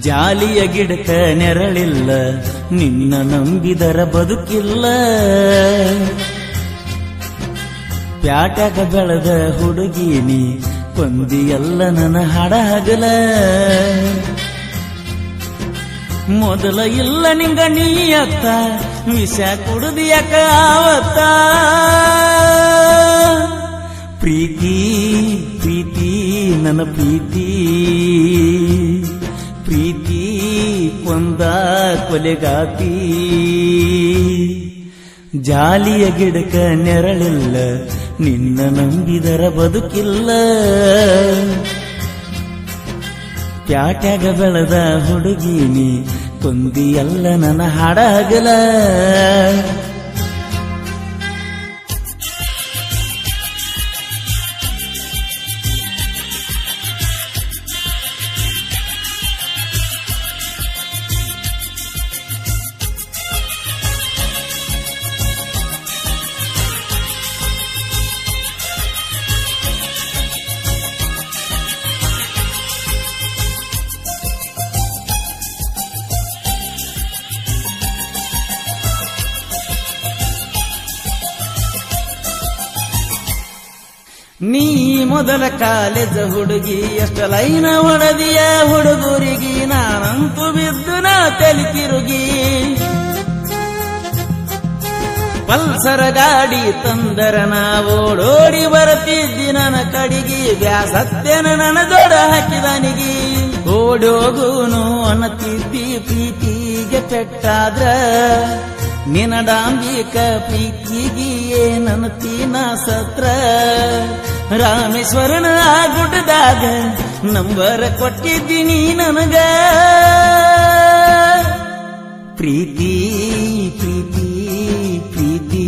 ಜಾಲಿಯ ಗಿಡಕ ನೆರಳಿಲ್ಲ, ನಿನ್ನ ನಂಬಿದರ ಬದುಕಿಲ್ಲ. ಪ್ಯಾಟ್ಯಾಗ ಬೆಳೆದ ಹುಡುಗೀನಿ, ಕೊಂದಿಯಲ್ಲ ನನ್ನ ಹಾಡ ಹಗಲ. ಮೊದಲ ಇಲ್ಲ ನಿಂಗ ನೀಯತ್ತ, ವಿಷ ಕುಡುದಿಯಕ ಆವತ್ತ. ಪ್ರೀತಿ ಪ್ರೀತಿ ನನ್ನ ಪ್ರೀತಿ, ಪ್ರೀತಿ ಕೊಂದ ಕೊಲೆಗಾತಿ. ಜಾಲಿಯ ಗಿಡಕ ನೆರಳಿಲ್ಲ, ನಿನ್ನ ನಂಬಿದರ ಬದುಕಿಲ್ಲ. ಪ್ಯಾಟ್ಯಾಗ ಬೆಳೆದ ಹುಡುಗೀನಿ, ಕೊಂದಿಯಲ್ಲ ನನ್ನ ಹಾಡ ಹಗಲ. ನೀ ಮೊದಲ ಕಾಲೇಜ್ ಹುಡುಗಿ, ಎಷ್ಟ ಲೈನ ಹೊಡೆದಿಯ ಹುಡುಗರಿಗೆ. ನಾನಂತೂ ಬಿದ್ದು ನಾ ತಲೆ ತಿರುಗಿ. ಪಲ್ಸರ ಗಾಡಿ ತಂದರ ಓಡೋಡಿ ಬರುತ್ತಿದ್ದಿ ನನ್ನ ಕಡಿಗಿ. ಬ್ಯಾಸತ್ತೇನ ನನ್ನ ಜೋಡ ಹಾಕಿದನಿಗಿ. ಓಡೋಗೂನು ಅನ್ನತಿದ್ದಿ ಪ್ರೀತಿಗೆ ಪೆಟ್ಟಾದ್ರ. ನಿನ ಡಾಂಬಿಕ ಪ್ರೀತಿಗೆ ಏನಂತೀನ ಸತ್ರ. ರಾಮೇಶ್ವರನ ಗುಡ್ಡದಾಗ ನಂಬರ ಕೊಟ್ಟಿದ್ದೀನಿ ನನಗ. ಪ್ರೀತಿ ಪ್ರೀತಿ ಪ್ರೀತಿ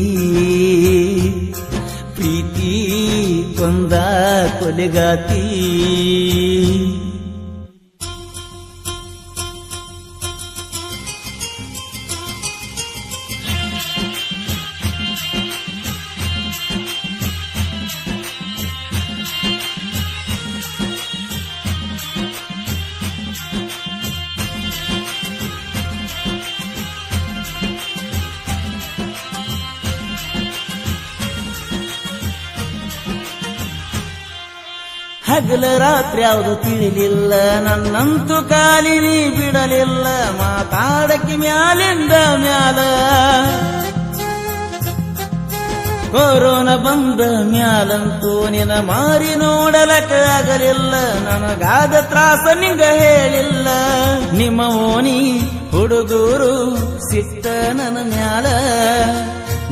ಪ್ರೀತಿ ಕೊಂದ ಕೊಲೆಗಾತಿ. ಹಗಲ ರಾತ್ರಿ ಯಾವುದು ತಿಳಿಲಿಲ್ಲ, ನನ್ನಂತೂ ಕಾಲಿನಿ ಬಿಡಲಿಲ್ಲ. ಮಾತಾಡಕ್ಕೆ ಮ್ಯಾಲಿಂದ ಮ್ಯಾಲ ಕೊರೋನಾ ಬಂದ ಮ್ಯಾಲಂತೂ ನಿನ ಮಾರಿ ನೋಡಲಕ್ಕ ಆಗಲಿಲ್ಲ. ನನಗಾದ ತ್ರಾಸ ನಿಂಗ ಹೇಳಿಲ್ಲ. ನಿಮ್ಮ ಓಣಿ ಹುಡುಗರು ಸಿಟ್ಟ ನನ್ನ ಮ್ಯಾಲ.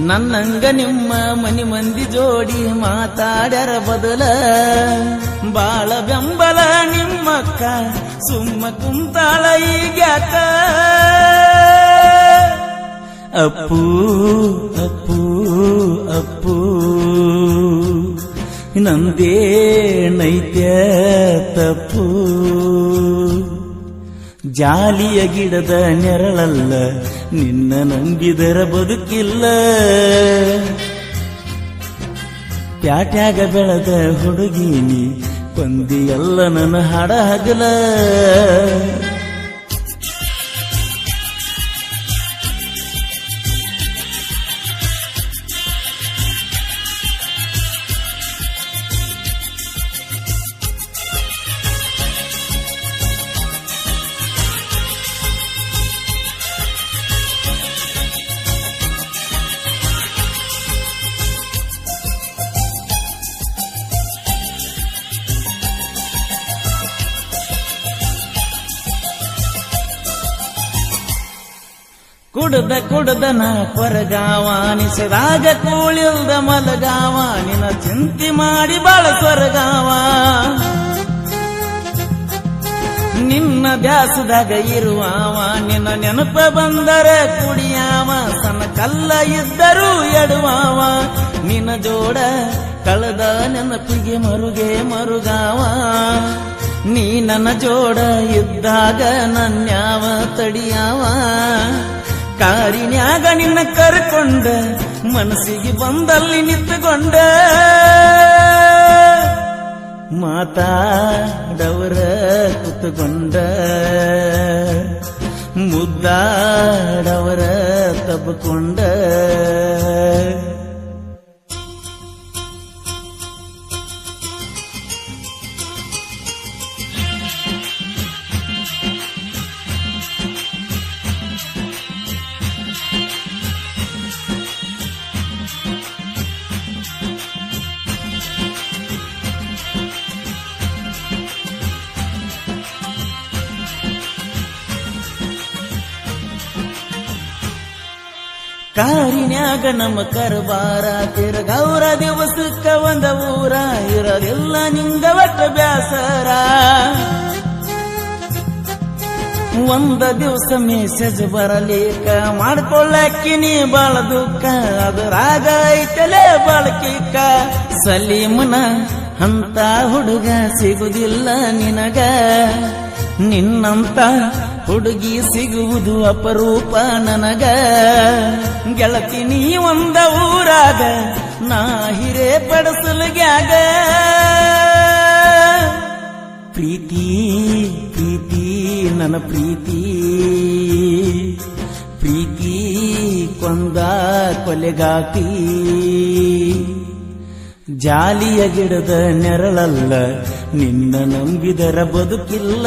ನನ್ನಂಗ ನಿಮ್ಮ ಮನಿ ಮಂದಿ ಜೋಡಿ ಮಾತಾಡ್ಯಾರ ಬದಲ. ಬಾಳ ಬೆಂಬಲ ನಿಮ್ಮಕ್ಕ, ಸುಮ್ಮ ಕುಂತಾಳ ಈಗ್ಯಾಕ. ಅಪ್ಪು ಅಪ್ಪು ಅಪ್ಪು ನಂದೇ ನೈತ್ಯ ತಪ್ಪು. ಜಾಲಿಯ ಗಿಡದ ನೆರಳಲ್ಲ, ನಿನ್ನ ನಂಬಿದರ ಬದುಕಿಲ್ಲ. ಪ್ಯಾಟ್ಯಾಗ ಬೆಳೆದ ಹುಡುಗೀನಿ, ಕೊಂದಿಯಲ್ಲ ನನ್ನ ಹಾಡ ಹಗಲ. ಕುಡ್ದ ಕುಡ್ದನ ಕೊರಗಾವ, ನಿಸೆದಾಗ ಕೂಳಿಲ್ದ ಮಲಗಾವ. ನಿನ್ನ ಚಿಂತೆ ಮಾಡಿ ಬಾಳ ಸ್ವರ್ಗಾವ. ನಿನ್ನ ದ್ಯಾಸದಾಗ ಇರುವಾವ, ನಿನ್ನ ನೆನಪ ಬಂದರೆ ಕುಡಿಯಾವ. ಸಣ್ಣ ಕಲ್ಲ ಇದ್ದರೂ ಎಡುವಾವ. ನಿನ್ನ ಜೋಡ ಕಳೆದ ನೆನಪಿಗೆ ಮರುಗೆ ಮರುಗಾವ. ನೀ ನನ್ನ ಜೋಡ ಇದ್ದಾಗ ನನ್ಯಾವ ತಡಿಯಾವ. ಕಾರಿನ್ಯಾಗ ನಿನ್ನ ಕರ್ಕೊಂಡ, ಮನಸ್ಸಿಗೆ ಬಂದಲ್ಲಿ ನಿಂತುಕೊಂಡ. ಮಾತಾಡವರ ಕುತ್ತುಕೊಂಡ ಮುದ್ದಾಡವರ ತಬ್ಕೊಂಡ ಕಾರಿನ್ಯಾಗ ನಮ್ಮ ಕರಬಾರ ತಿರುಗೌರ ದಿವಸಕ್ಕ ಒಂದ ಊರ ಇರೋದಿಲ್ಲ ನಿಂಗ ಒಟ್ಟ ಬ್ಯಾಸರ ಒಂದ ದಿವಸ ಮೆಸೇಜ್ ಬರಲಿಕ್ಕ ಮಾಡ್ಕೊಳ್ಳಕ್ಕಿ ನೀ ಬಾಳ ದುಃಖ ಅದರಾಗ ಐತಲೇ ಬಾಳಕಿಕ್ಕ ಸಲೀಮನ ಅಂತ ಹುಡುಗ ಸಿಗುದಿಲ್ಲ ನಿನಗ ನಿನ್ನಂತ ಹುಡುಗಿ ಸಿಗುವುದು ಅಪರೂಪ ನನಗ ಗೆಳತಿ ನೀ ಒಂದ ಊರಾಗ ನಾ ಹಿರೇ ಪಡಸಲ್ಗ್ಯಾಗ ಪ್ರೀತಿ ಪ್ರೀತಿ ನನ್ನ ಪ್ರೀತಿ ಪ್ರೀತಿ ಕೊಂದ ಕೊಲೆಗಾತಿ ಜಾಲಿಯ ಗಿಡದ ನೆರಳಲ್ಲ ನಿನ್ನ ನಂಬಿದರ ಬದುಕಿಲ್ಲ